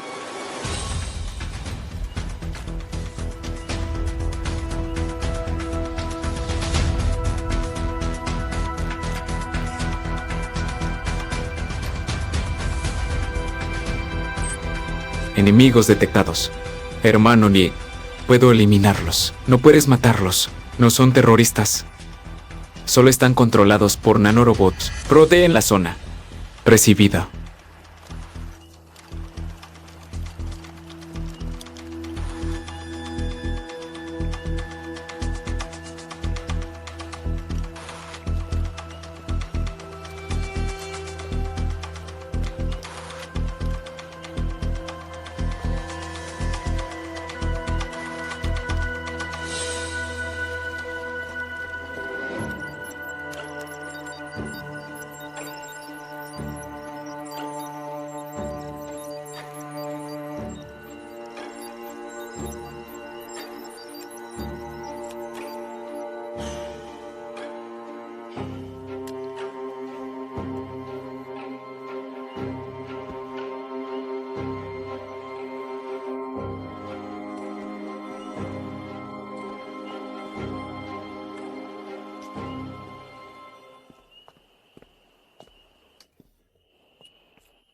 [SPEAKER 1] Enemigos detectados. Hermano Ni, puedo eliminarlos. No puedes matarlos. No son terroristas. Solo están controlados por nanorobots. Prode en la zona. Recibida.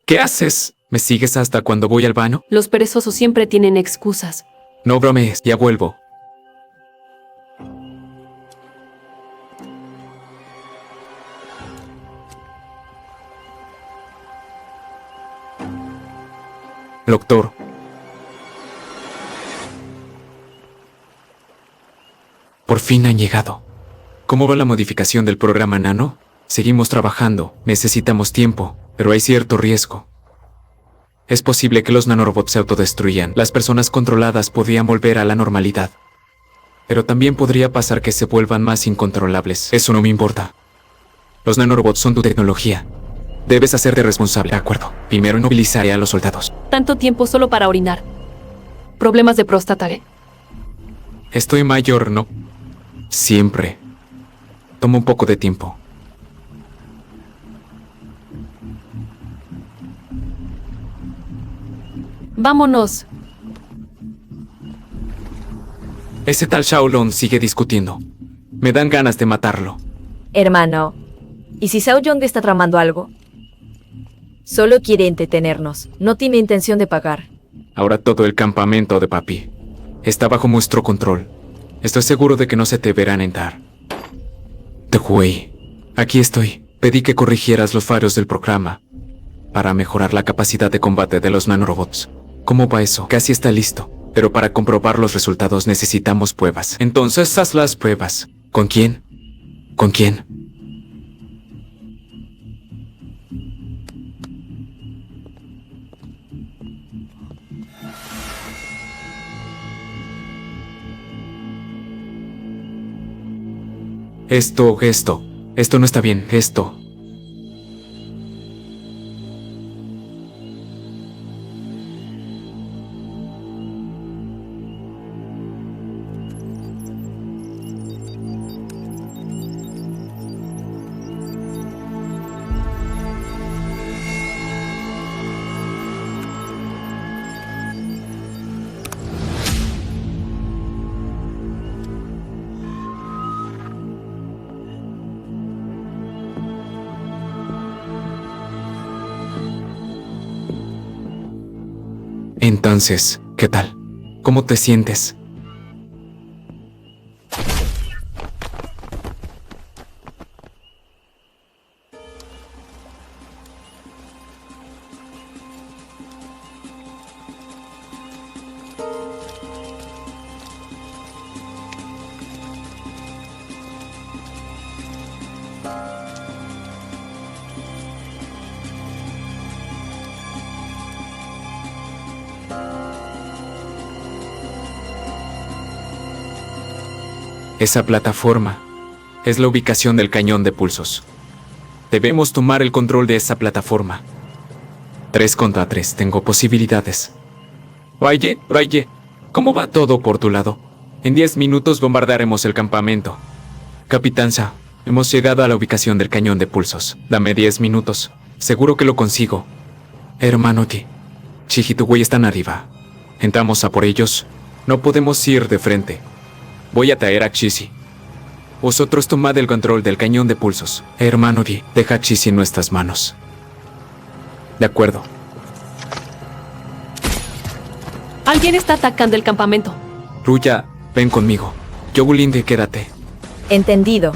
[SPEAKER 1] ¿Qué haces? ¿Me sigues hasta cuando voy al baño?
[SPEAKER 2] Los perezosos siempre tienen excusas.
[SPEAKER 1] No bromees, ya vuelvo. Doctor. Por fin han llegado. ¿Cómo va la modificación del programa Nano? Seguimos trabajando, necesitamos tiempo, pero hay cierto riesgo. Es posible que los nanorobots se autodestruyan. Las personas controladas podrían volver a la normalidad. Pero también podría pasar que se vuelvan más incontrolables. Eso no me importa. Los nanorobots son tu tecnología. Debes hacerte responsable, ¿de acuerdo? Primero inmovilizaré a los soldados.
[SPEAKER 2] Tanto tiempo solo para orinar. Problemas de próstata, ¿eh?
[SPEAKER 1] Estoy mayor, ¿no? Siempre. Toma un poco de tiempo.
[SPEAKER 2] Vámonos.
[SPEAKER 1] Ese tal Shaolong sigue discutiendo. Me dan ganas de matarlo.
[SPEAKER 3] Hermano, ¿y si Zhao Yong está tramando algo? Solo quiere entretenernos, no tiene intención de pagar.
[SPEAKER 1] Ahora todo el campamento de papi está bajo nuestro control. Estoy seguro de que no se te verán entrar. Te Hui, aquí estoy. Pedí que corrigieras los fallos del programa para mejorar la capacidad de combate de los nanorobots. ¿Cómo va eso? Casi está listo. Pero para comprobar los resultados necesitamos pruebas. Entonces haz las pruebas. ¿Con quién? ¿Con quién? Esto no está bien, esto. Entonces, ¿qué tal? ¿Cómo te sientes? Esa plataforma es la ubicación del cañón de pulsos. Debemos tomar el control de esa plataforma. 3 contra 3, tengo posibilidades. Oye, ¿cómo va todo por tu lado? En 10 minutos bombardearemos el campamento. Capitán Sa, hemos llegado a la ubicación del cañón de pulsos. Dame 10 minutos. Seguro que lo consigo. Hermano T, Chi y tu güey están arriba. Entramos a por ellos. No podemos ir de frente. Voy a traer a Chisi. Vosotros tomad el control del cañón de pulsos. Hermano T, deja a Chisi en nuestras manos. De acuerdo.
[SPEAKER 2] Alguien está atacando el campamento.
[SPEAKER 1] Ruya, ven conmigo. Yogulinde, quédate.
[SPEAKER 3] Entendido.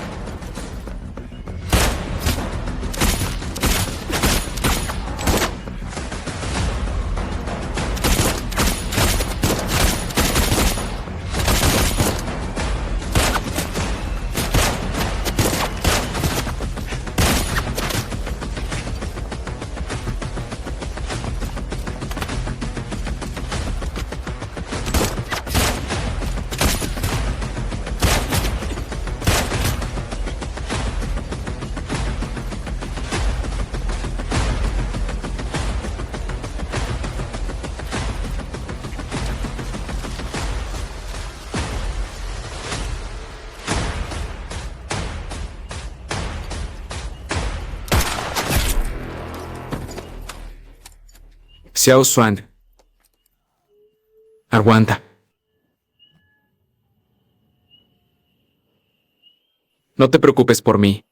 [SPEAKER 1] Xiao Xuan. Aguanta. No te preocupes por mí.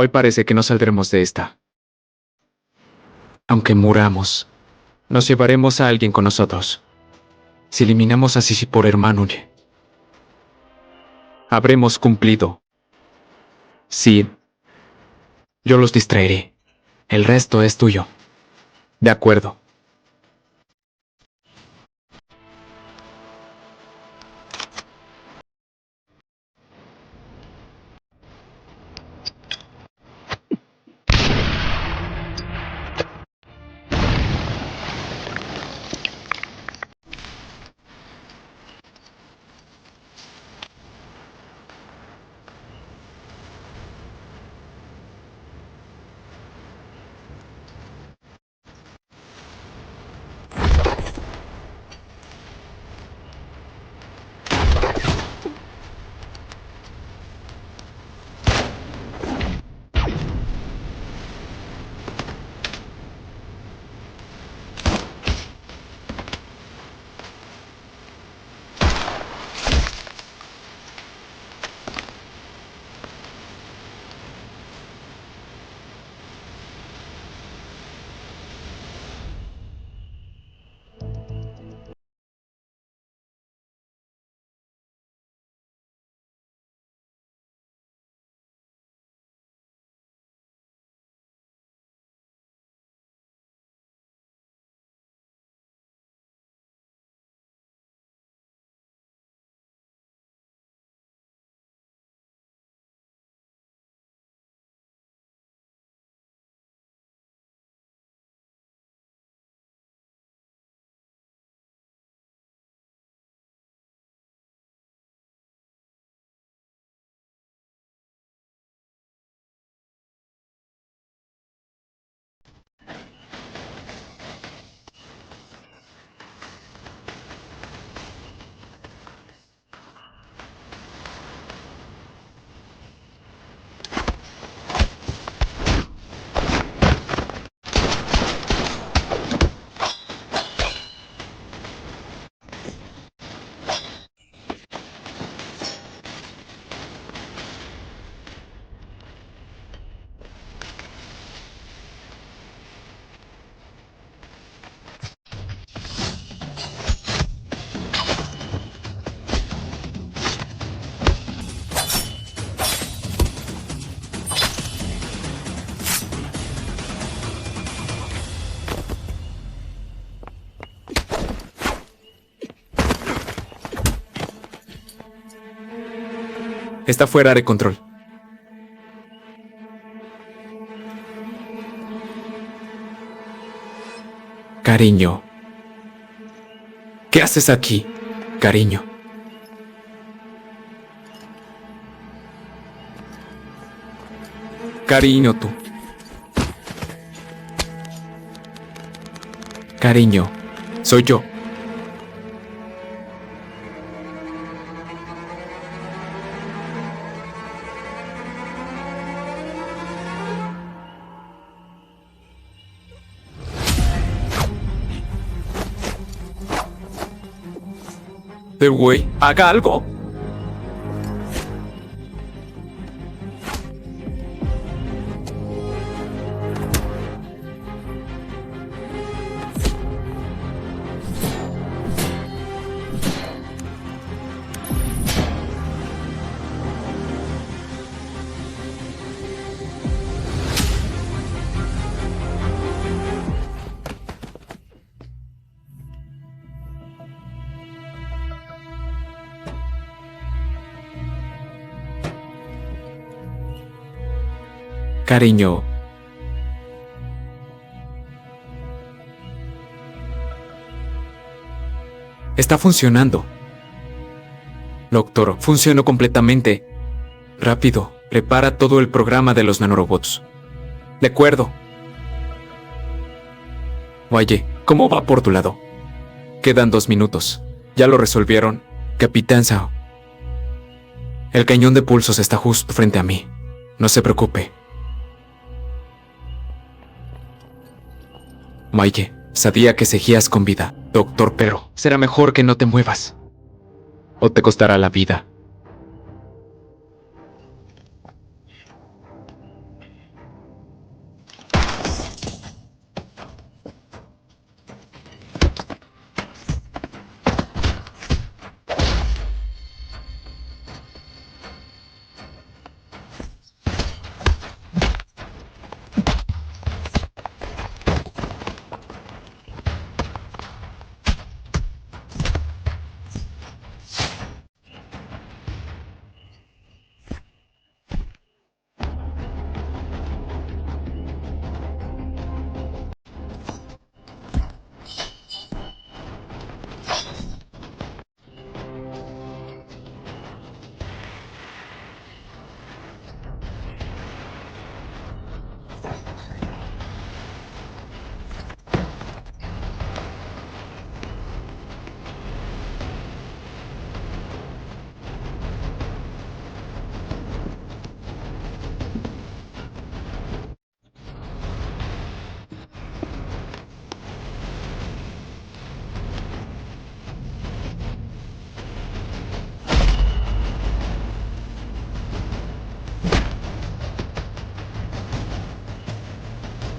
[SPEAKER 1] Hoy parece que no saldremos de esta. Aunque muramos, nos llevaremos a alguien con nosotros. Si eliminamos a Sisi por hermano, habremos cumplido. Sí, yo los distraeré. El resto es tuyo. De acuerdo. Está fuera de control. Cariño. ¿Qué haces aquí, cariño? Cariño, tú. Cariño, soy yo. Güey, haga algo. Cariño. Está funcionando. Doctor, funcionó completamente. Rápido, prepara todo el programa de los nanorobots. De acuerdo. Oye, ¿cómo va por tu lado? Quedan 2 minutos. ¿Ya lo resolvieron? Capitán Sao. El cañón de pulsos está justo frente a mí. No se preocupe. Maye, sabía que seguías con vida, doctor, pero será mejor que no te muevas. O te costará la vida.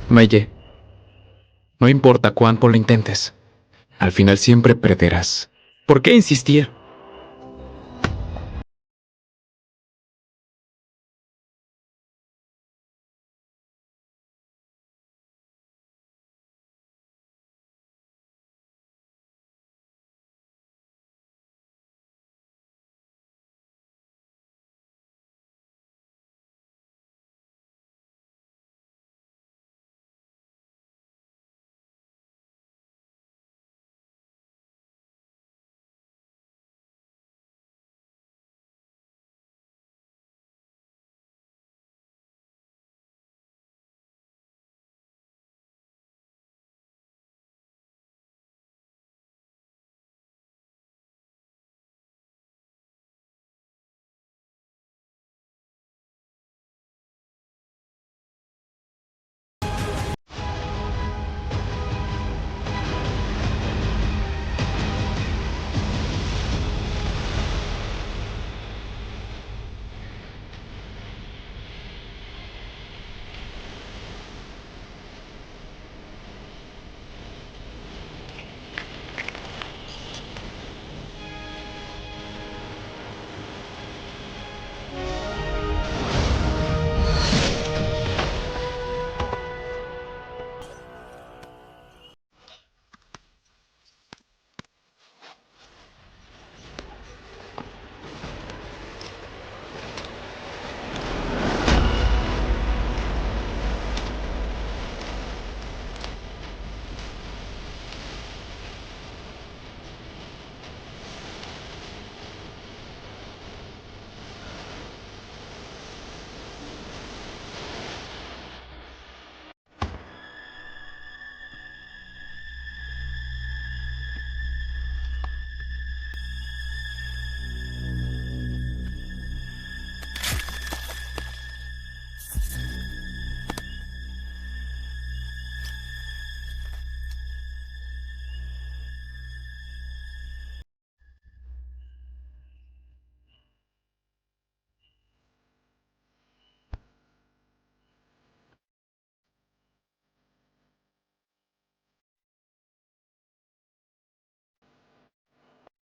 [SPEAKER 1] Maye, no importa cuánto lo intentes, al final siempre perderás. ¿Por qué insistir?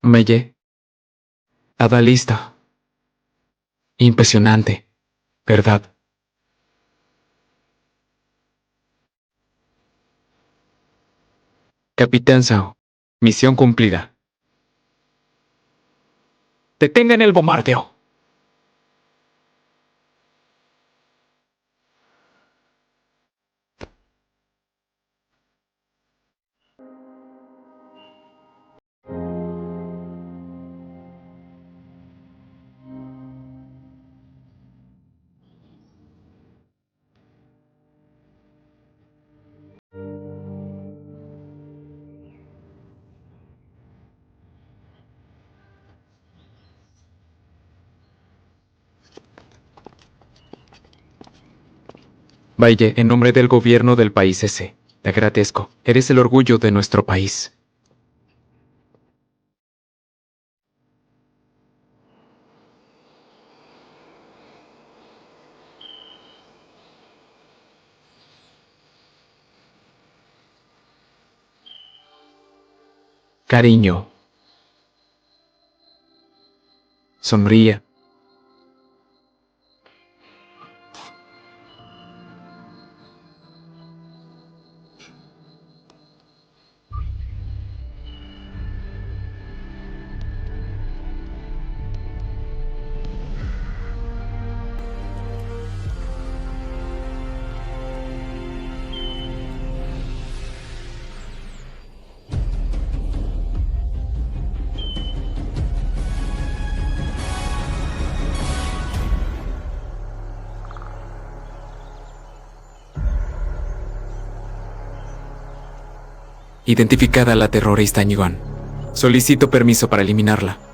[SPEAKER 1] Meye. Adalista. Impresionante, ¿verdad? Capitán Sao. Misión cumplida. Detengan el bombardeo. Valle, en nombre del gobierno del país ese, te agradezco. Eres el orgullo de nuestro país. Cariño. Sonría. Identificada la terrorista Ñigón. Solicito permiso para eliminarla.